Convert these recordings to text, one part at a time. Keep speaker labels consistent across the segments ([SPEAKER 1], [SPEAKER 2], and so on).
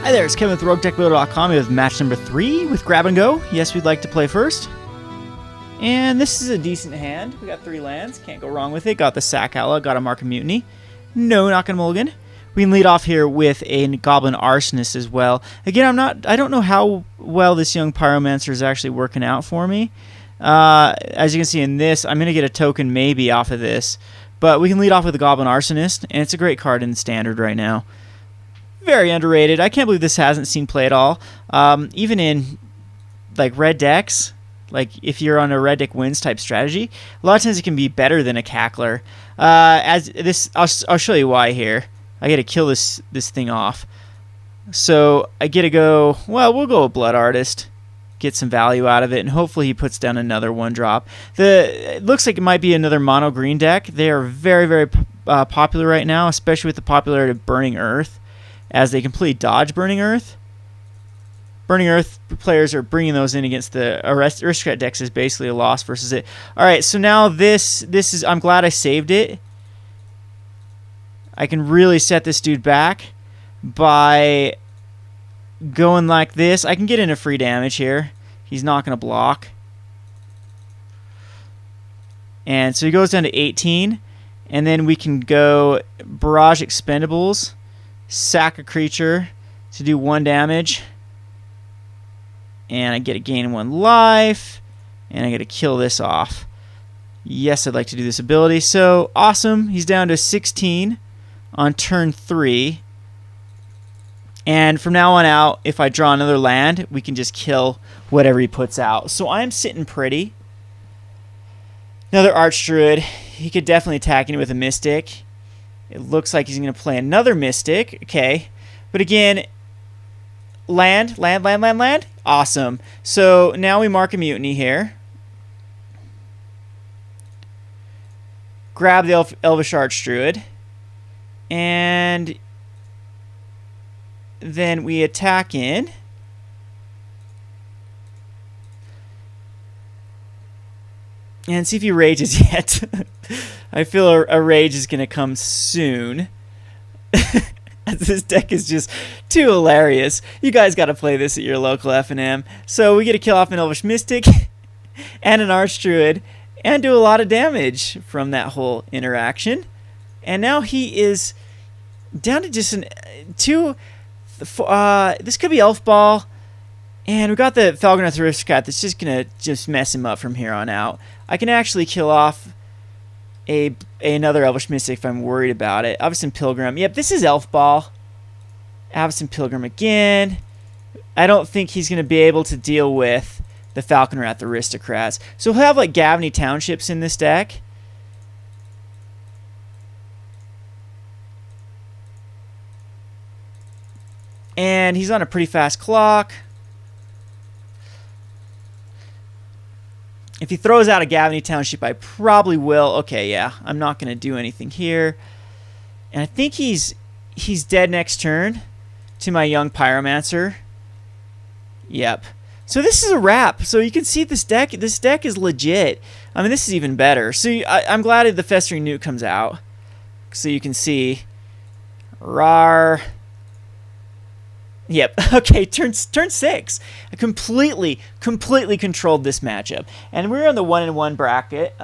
[SPEAKER 1] Hi there, it's Kevin with Roguedeckbuilder.com with match number 3 with Grab and Go. Yes, we'd like to play first. And this is a decent hand. We got 3 lands, can't go wrong with it. Got the Sack Outlaw, got a Mark of Mutiny. No, not gonna mulligan. We can lead off here with a Goblin Arsonist as well. Again, I don't know how well this young Pyromancer is actually working out for me. As you can see in this, I'm gonna get a token maybe off of this. But we can lead off with the Goblin Arsonist, and it's a great card in Standard right now. Very underrated. I can't believe this hasn't seen play at all. Even in like red decks, like if you're on a red deck wins type strategy, a lot of times it can be better than a Cackler. I'll show you why here. I got to kill this thing off. So I get to go. Well, we'll go with Blood Artist, get some value out of it, and hopefully he puts down another 1-drop. It looks like it might be another mono green deck. They are very, very popular right now, especially with the popularity of Burning Earth, as they completely dodge Burning Earth. Burning Earth players are bringing those in against the Aristocrat decks is basically a loss versus it. All right, so now this is. I'm glad I saved it. I can really set this dude back by going like this. I can get into free damage here. He's not going to block. And so he goes down to 18. And then we can go Barrage Expendables. Sack a creature to do 1 damage. And I get to gain 1 life. And I get to kill this off. Yes, I'd like to do this ability. So, awesome. He's down to 16 on turn 3. And from now on out, if I draw another land, we can just kill whatever he puts out. So I'm sitting pretty. Another Archdruid. He could definitely attack in with a Mystic. It looks like he's going to play another Mystic. Okay. But again, land. Awesome. So now we mark a Mutiny here. Grab the Elvish Archdruid. And then we attack in. And see if he rages yet. I feel a rage is going to come soon. This deck is just too hilarious. You guys got to play this at your local F&M. So we get to kill off an Elvish Mystic and an Archdruid and do a lot of damage from that whole interaction. And now he is down to just this could be Elfball. And we got the Falconer Aristocrat that's just going to mess him up from here on out. I can actually kill off another Elvish Mystic if I'm worried about it. Avacyn Pilgrim. Yep, this is Elfball. Avacyn Pilgrim again. I don't think he's going to be able to deal with the Falconer at the Aristocrats. So he'll have like Gavany Townships in this deck. And he's on a pretty fast clock. If he throws out a Gavany Township, I probably will. Okay, yeah, I'm not going to do anything here. And I think he's dead next turn to my young Pyromancer. Yep. So this is a wrap. So you can see this deck is legit. I mean, this is even better. So I'm glad the Festering Newt comes out. So you can see. Rawr. Yep. Okay. Turn 6. I completely controlled this matchup, and we're on the 1-in-1 bracket.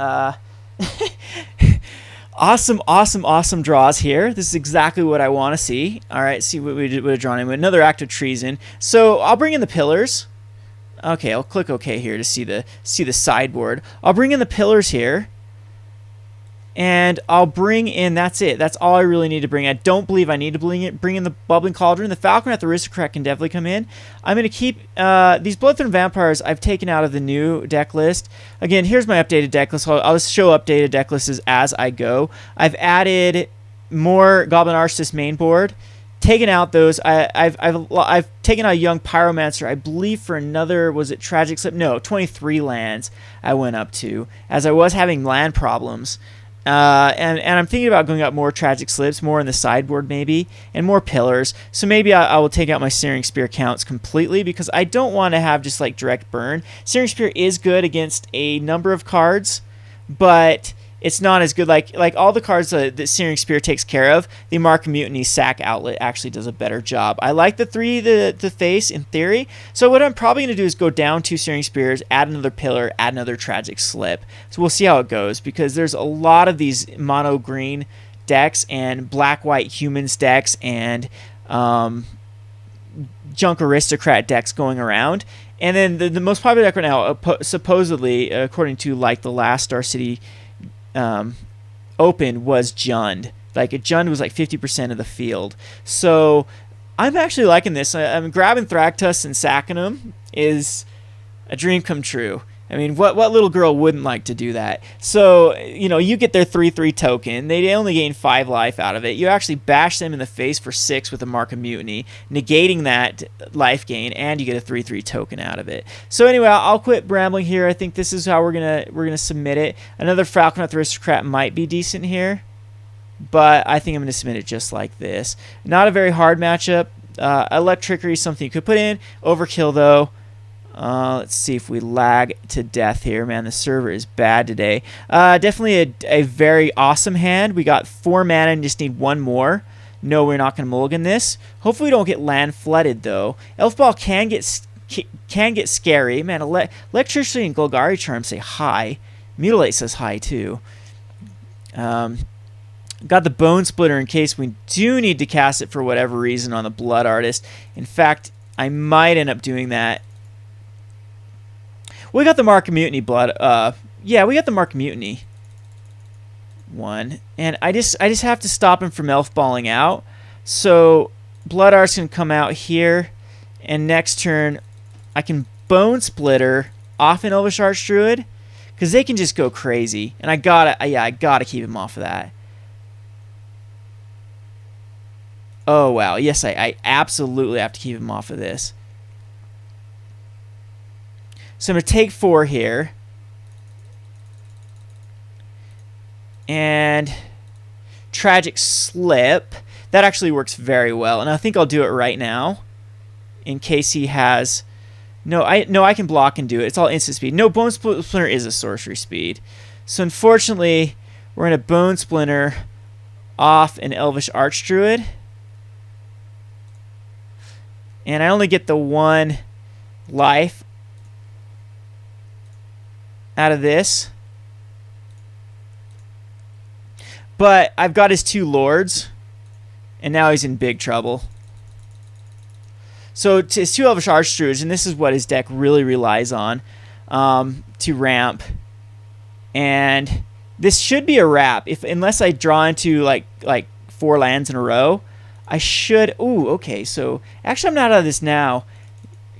[SPEAKER 1] Awesome draws here. This is exactly what I want to see. All right. See what we would have drawn in. Another act of treason. So I'll bring in the pillars. Okay. I'll click OK here to see the sideboard. I'll bring in the pillars here. And I'll bring in, that's it. That's all I really need to bring. I don't believe I need to bring in the Bubbling Cauldron. The Falconer at the Aristocrat can definitely come in. I'm going to keep these Bloodthorn Vampires I've taken out of the new deck list. Again, here's my updated deck list. I'll just show updated deck lists as I go. I've added more Goblin Arsonist main board. Taken out those. I've taken out a young Pyromancer, I believe, for another, was it Tragic Slip? No, 23 lands I went up to, as I was having land problems. And I'm thinking about going up more Tragic Slips, more in the sideboard maybe, and more pillars. So maybe I will take out my Searing Spear counts completely, because I don't want to have just like direct burn. Searing Spear is good against a number of cards, but it's not as good. Like all the cards that Searing Spear takes care of, the Mark of Mutiny sack outlet actually does a better job. I like the 3 the face in theory. So what I'm probably going to do is go down 2 Searing Spears, add another Pillar, add another Tragic Slip. So we'll see how it goes, because there's a lot of these mono green decks and black-white humans decks and junk aristocrat decks going around. And then the most popular deck right now, supposedly, according to like the last Star City Open, was Jund. Like Jund was like 50% of the field. So I'm actually liking this. I'm grabbing Thragtusk and sacking them is a dream come true. I mean, what little girl wouldn't like to do that? So, you know, you get their 3/3 token. They only gain 5 life out of it. You actually bash them in the face for 6 with a Mark of Mutiny, negating that life gain, and you get a 3/3 token out of it. So anyway, I'll quit rambling here. I think this is how we're gonna submit it. Another Falconet Aristocrat might be decent here, but I think I'm gonna submit it just like this. Not a very hard matchup. Electrickery is something you could put in. Overkill though. Let's see if we lag to death here. Man, the server is bad today. Definitely a very awesome hand. We got 4 mana and just need 1 more. No, we're not going to mulligan this. Hopefully we don't get land flooded, though. Elfball can get scary. Man, Electricity and Golgari Charm say hi. Mutilate says hi, too. Got the Bone Splitter in case we do need to cast it for whatever reason on the Blood Artist. In fact, I might end up doing that. We got the Mark of Mutiny yeah, we got the Mark of Mutiny one. And I just have to stop him from elf-balling out. So Blood Arts can come out here. And next turn, I can Bone Splitter off an Elvish Archdruid, because they can just go crazy. And I gotta keep him off of that. Oh, wow. Yes, I absolutely have to keep him off of this. So I'm going to take 4 here. And Tragic Slip. That actually works very well. And I think I'll do it right now. In case he has... No, I can block and do it. It's all instant speed. No, Bone Splinter is a sorcery speed. So unfortunately, we're going to Bone Splinter off an Elvish Archdruid. And I only get the 1 life out of this, but I've got his 2 lords, and now he's in big trouble. So it's his 2 Elvish Archdruids, and this is what his deck really relies on to ramp. And this should be a wrap unless I draw into like 4 lands in a row. I should. Ooh, okay. So actually, I'm not out of this now,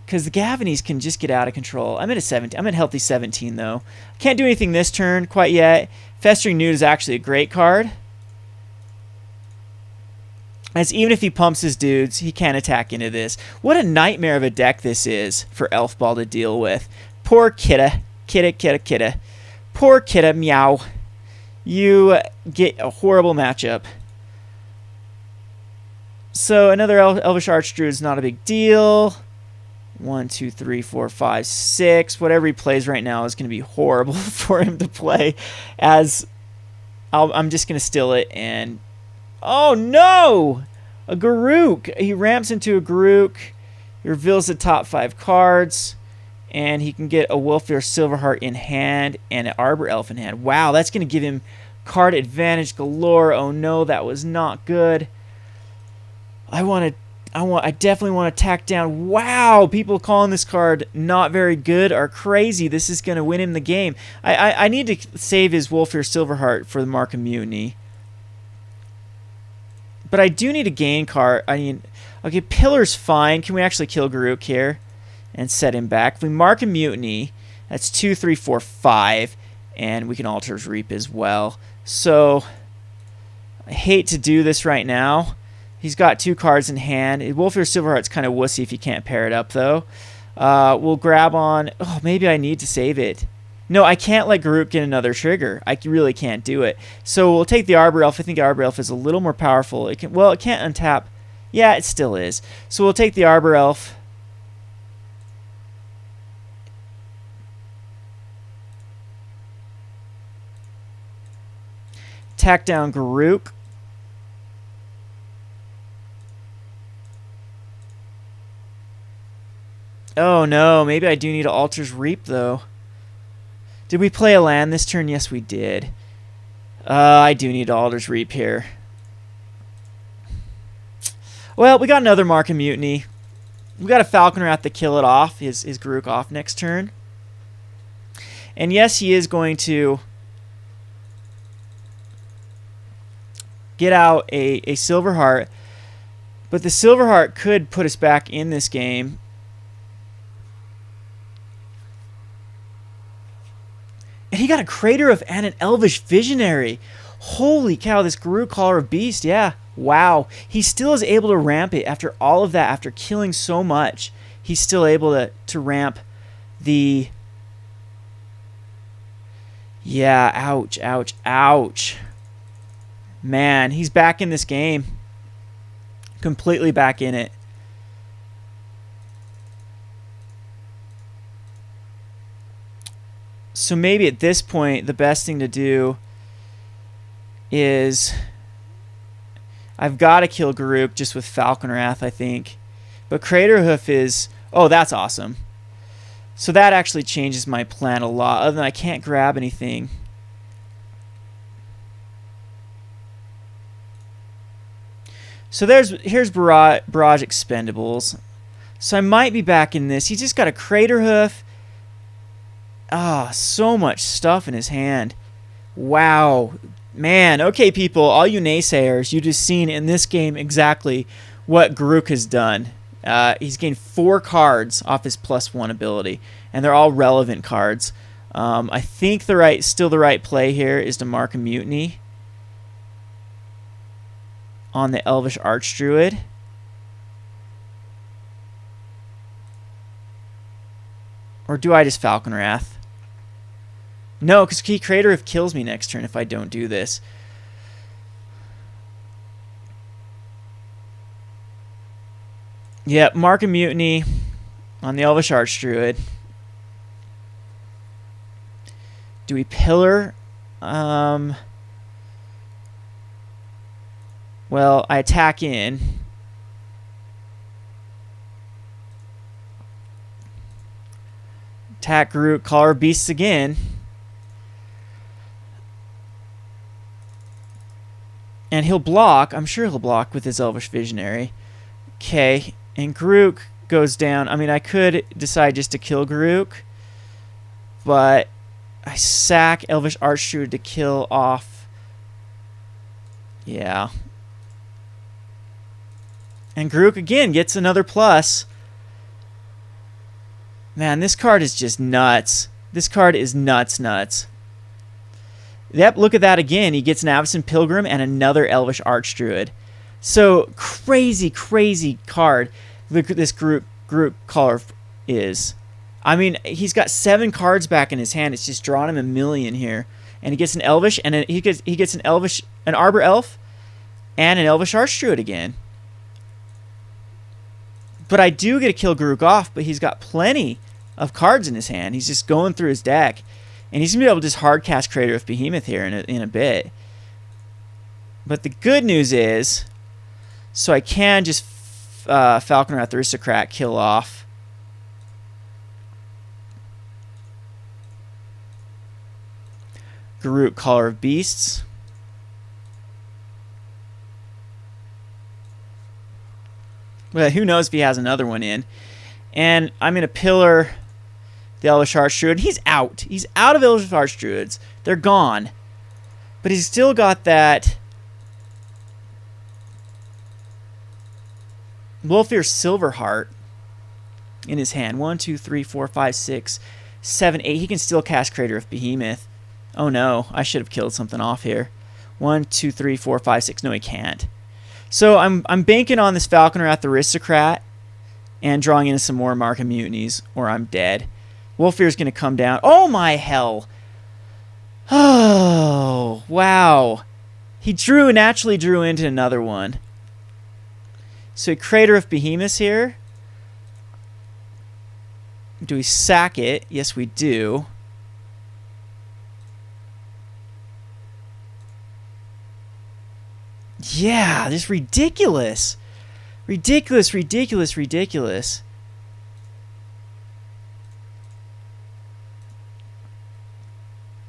[SPEAKER 1] because the Gavinies can just get out of control. I'm at a 17. I'm at healthy 17 though. Can't do anything this turn quite yet. Festering Newt is actually a great card, as even if he pumps his dudes, he can't attack into this. What a nightmare of a deck this is for Elfball to deal with. Poor Kidda. Poor Kidda, meow. You get a horrible matchup. So another Elvish Archdruid is not a big deal. 1, 2, 3, 4, 5, 6. Whatever he plays right now is going to be horrible for him to play. As I'm just going to still it and... Oh no! A Garruk! He ramps into a Garruk. He reveals the top 5 cards. And he can get a Wolfear Silverheart in hand and an Arbor Elf in hand. Wow, that's going to give him card advantage galore. Oh no, that was not good. I definitely want to tack down. Wow, people calling this card not very good are crazy. This is going to win him the game. I need to save his Wolfear Silverheart for the Mark of Mutiny. But I do need a gain card. I mean, okay, Pillar's fine. Can we actually kill Garruk here and set him back? If we Mark of Mutiny, that's 2, 3, 4, 5. And we can Altar's Reap as well. So, I hate to do this right now. He's got 2 cards in hand. Wolfear Silverheart's kind of wussy if you can't pair it up, though. We'll grab on... Oh, maybe I need to save it. No, I can't let Garruk get another trigger. I really can't do it. So we'll take the Arbor Elf. I think Arbor Elf is a little more powerful. It can't untap. Yeah, it still is. So we'll take the Arbor Elf. Tack down Garuk. Oh no, maybe I do need to Altar's Reap though. Did we play a land this turn? Yes, we did. I do need Altar's Reap here. Well, we got another Mark of Mutiny. We got a Falconer Wrath to kill it off, his Garuk off next turn. And yes, he is going to get out a Silverheart. But the Silverheart could put us back in this game. And he got a Crater of and an Elvish Visionary. Holy cow, this Garuk Caller of Beast, yeah. Wow. He still is able to ramp it after all of that, after killing so much. He's still able to ramp the... Yeah, ouch, ouch, ouch. Man, he's back in this game. Completely back in it. So maybe at this point, the best thing to do is... I've got to kill Garuk just with Falcon Wrath, I think. But Craterhoof is... Oh, that's awesome. So that actually changes my plan a lot, other than I can't grab anything. So here's Barrage Expendables. So I might be back in this. He's just got a Craterhoof. Ah, so much stuff in his hand. Wow. Man, okay, people, all you naysayers, you just seen in this game exactly what Garuk has done. He's gained 4 cards off his +1 ability, and they're all relevant cards. I think still the right play here is to mark a Mutiny on the Elvish Archdruid. Or do I just Falcon Wrath? No, because Key Craterhoof kills me next turn if I don't do this. Yep, mark a Mutiny on the Elvish Archdruid. Do we Pillar? Well, I attack in. Attack Garuk, Caller Beasts again. And he'll block. I'm sure he'll block with his Elvish Visionary. Okay. And Garuk goes down. I mean, I could decide just to kill Garuk. But I sack Elvish Archdruid to kill off. Yeah. And Garuk again gets another plus. Man, this card is just nuts. This card is nuts. Yep, look at that again. He gets an Avacyn Pilgrim and another Elvish Archdruid. So, crazy card this Garuk Caller is. I mean, he's got 7 cards back in his hand. It's just drawn him a million here. And he gets an Elvish, and he gets an Arbor Elf, and an Elvish Archdruid again. But I do get to kill Garuk off, but he's got plenty of cards in his hand. He's just going through his deck. And he's going to be able to just hard cast Craterhoof Behemoth here in a bit. But the good news is, so I can just Falconer Wrath Aristocrat kill off. Garuk Caller of Beasts. Well, who knows if he has another one in. And I'm going to Pillar the Elvish Archdruid. He's out. He's out of Elvish Archdruids. They're gone. But he's still got that Wolfir Silverheart in his hand. 1, 2, 3, 4, 5, 6, 7, 8. He can still cast Craterhoof Behemoth. Oh no, I should have killed something off here. 1, 2, 3, 4, 5, 6. No, he can't. So I'm banking on this Falconer Wrath Aristocrat and drawing in some more Mark of Mutinies, or I'm dead. Wolfir's going to come down. Oh my hell! Oh, wow. He naturally drew into another one. So Craterhoof Behemoth here. Do we sack it? Yes, we do. Yeah, just ridiculous. Ridiculous, ridiculous, ridiculous.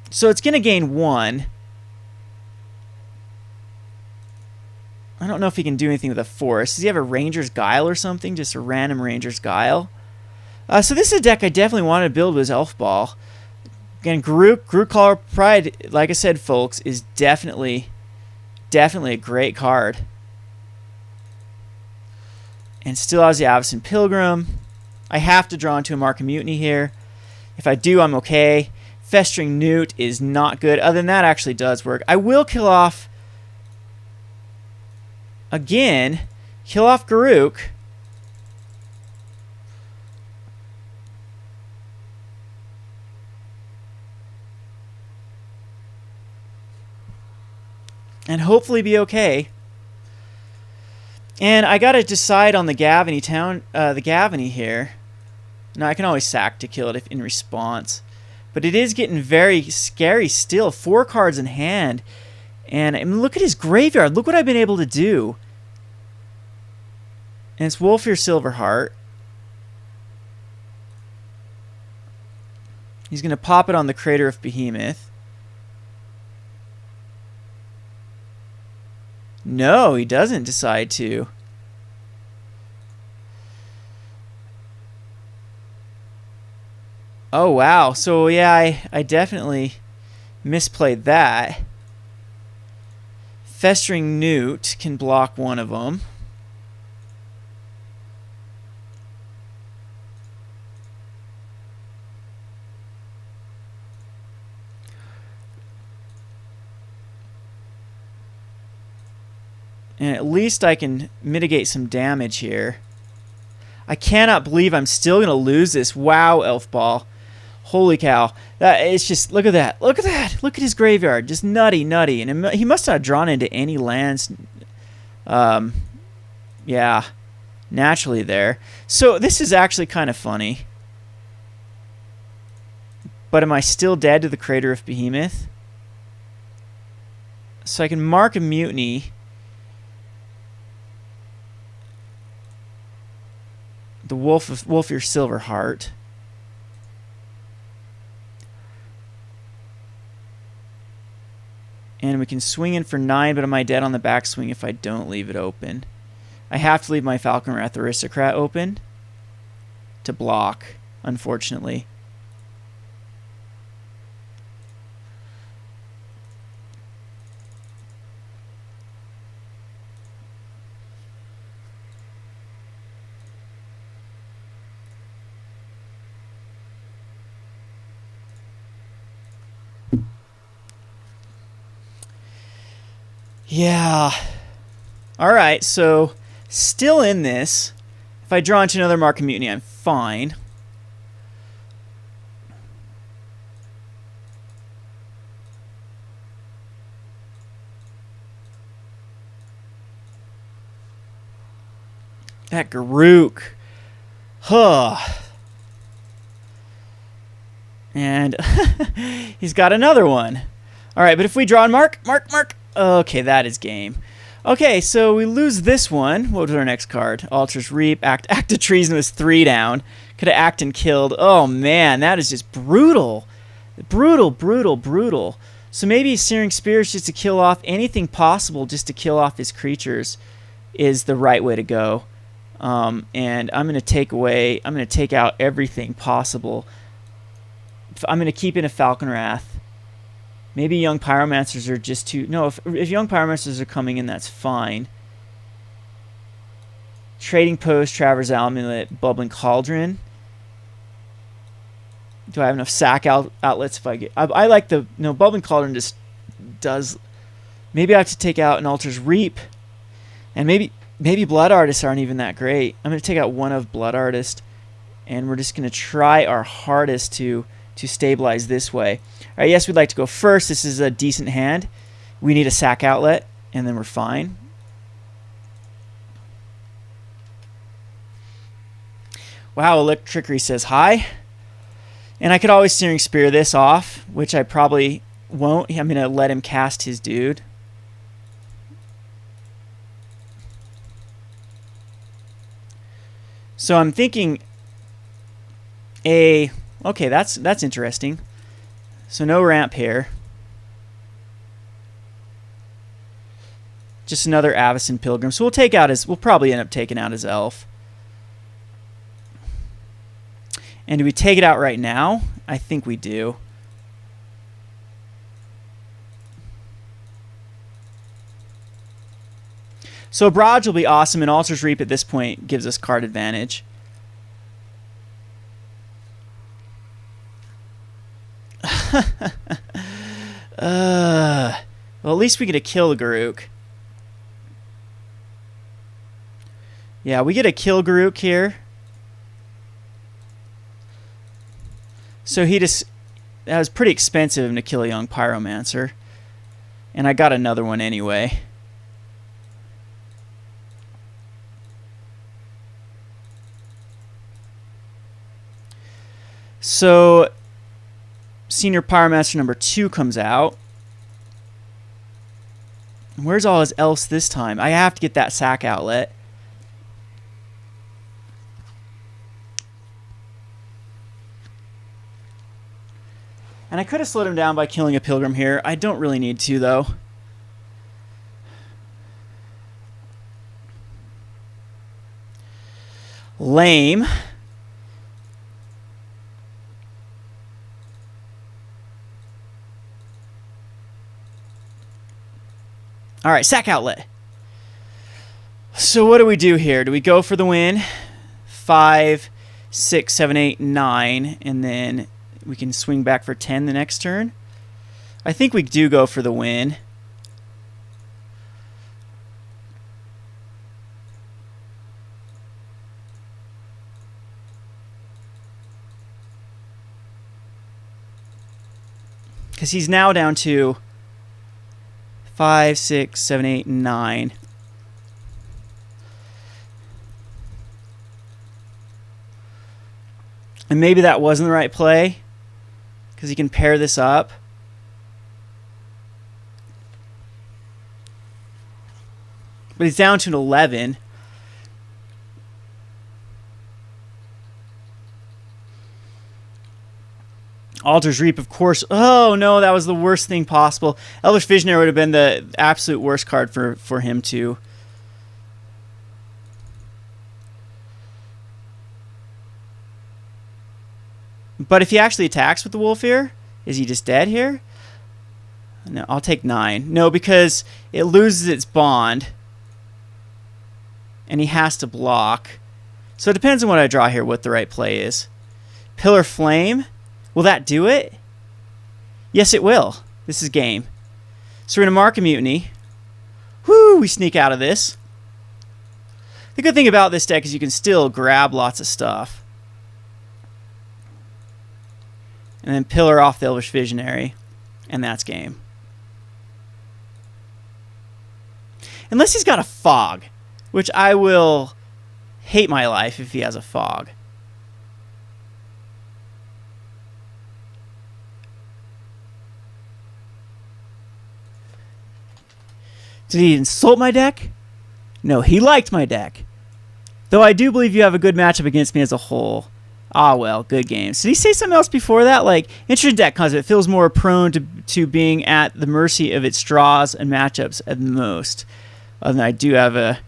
[SPEAKER 1] So it's going to gain 1. I don't know if he can do anything with a forest. Does he have a Ranger's Guile or something? Just a random Ranger's Guile. So this is a deck I definitely wanted to build was Elfball. Again, Garruk Collar Pride, like I said, folks, is definitely a great card. And still has the Avacyn Pilgrim. I have to draw into a Mark of Mutiny here. If I do, I'm okay. Festering Newt is not good. Other than that, actually does work. I will kill off... Again, kill off Garruk. And hopefully be okay. And I gotta decide on the Gavany here. Now I can always sack to kill it if in response. But it is getting very scary still. 4 cards in hand. And I mean, look at his graveyard. Look what I've been able to do. And it's Wolfir Silverheart. He's going to pop it on the Crater of Behemoth. No, he doesn't decide to. Oh, wow. So, yeah, I definitely misplayed that. Festering Newt can block one of them. And at least I can mitigate some damage here. I cannot believe I'm still going to lose this. Wow, Elfball. Holy cow. It's just, look at that. Look at that. Look at his graveyard. Just nutty, nutty. And he must not have drawn into any lands. Yeah, naturally there. So this is actually kind of funny. But am I still dead to the Crater of Behemoth? So I can mark a Mutiny. The Wolfir Silverheart. And we can swing in for 9, but am I dead on the backswing if I don't leave it open? I have to leave my Falconwrath Aristocrat open to block, unfortunately. Yeah. Alright, so still in this. If I draw into another Mark of Mutiny, I'm fine. That Garruk. Huh. And he's got another one. Alright, but if we draw and mark. Okay, that is game. Okay, so we lose this one. What was our next card? Altar's Reap. Act of Treason was 3 down. Could have acted and killed. Oh, man, that is just brutal. Brutal, brutal, brutal. So maybe Searing Spears just to kill off anything possible, just to kill off his creatures, is the right way to go. And I'm going to take out everything possible. I'm going to keep in a Falconwrath. Maybe Young Pyromancers are just too... No, if Young Pyromancers are coming in, that's fine. Trading Post, Traverse Amulet, Bubbling Cauldron. Do I have enough sack outlets if I get... I like the... No, Bubbling Cauldron just does... Maybe I have to take out an Altar's Reap. And maybe Blood Artists aren't even that great. I'm going to take out one of Blood Artist. And we're just going to try our hardest to stabilize this way. All right, yes, we'd like to go first. This is a decent hand. We need a sack outlet, and then we're fine. Wow, Electrickery says hi. And I could always Searing Spear this off, which I probably won't. I'm going to let him cast his dude. So I'm thinking okay, that's interesting. So no ramp here. Just another Avacyn Pilgrim. So we'll probably end up taking out his elf. And do we take it out right now? I think we do. So Barrage will be awesome, and Altar's Reap at this point gives us card advantage. Well, at least we get to kill the Garruk. Yeah, we get to kill Garruk here. So that was pretty expensive of him to kill a young Pyromancer. And I got another one anyway. So Senior Pyromancer number 2 comes out. Where's all his elves this time? I have to get that sack outlet. And I could have slowed him down by killing a Pilgrim here. I don't really need to, though. Lame. All right, sack outlet. So what do we do here? Do we go for the win? 5, 6, 7, 8, 9, and then we can swing back for 10 the next turn? I think we do go for the win. Because he's now down to 5, 6, 7, 8, 9. And maybe that wasn't the right play, because he can pair this up. But he's down to an 11. Altar's Reap, of course. Oh, no, that was the worst thing possible. Elvish Visionary would have been the absolute worst card for him, too. But if he actually attacks with the Wolf here, is he just dead here? No, I'll take 9. No, because it loses its bond. And he has to block. So it depends on what I draw here, what the right play is. Pillar Flame. Will that do it? Yes, it will. This is game. So we're going to mark a Mutiny. Woo! We sneak out of this. The good thing about this deck is you can still grab lots of stuff. And then pillar off the Elvish Visionary. And that's game. Unless he's got a Fog. Which I will hate my life if he has a Fog. Did he insult my deck? No, he liked my deck. Though I do believe you have a good matchup against me as a whole. Ah, well, good games. Did he say something else before that? Like, interesting deck because it feels more prone to being at the mercy of its draws and matchups at the most. Other than I do have a...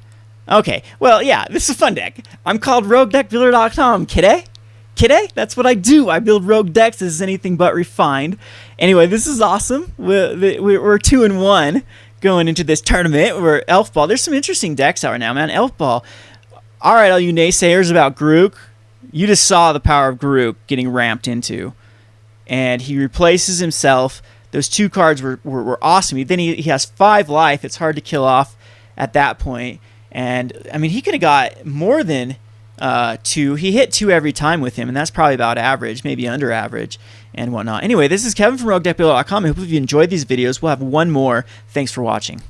[SPEAKER 1] Okay, well, yeah, this is a fun deck. I'm called Roguedeckbuilder.com, kidday. Kidday? That's what I do. I build rogue decks. This is anything but refined. Anyway, this is awesome. We're 2-1. Going into this tournament where Elfball, there's some interesting decks out right now, man. Elfball. All right, all you naysayers about Garruk, you just saw the power of Garruk getting ramped into. And he replaces himself. Those 2 cards were awesome. Then he has 5 life. It's hard to kill off at that point. And, I mean, he could have got more than 2. He hit 2 every time with him, and that's probably about average, maybe under average, and whatnot. Anyway, this is Kevin from Roguedeckbuilder.com. I hope if you enjoyed these videos, we'll have one more. Thanks for watching.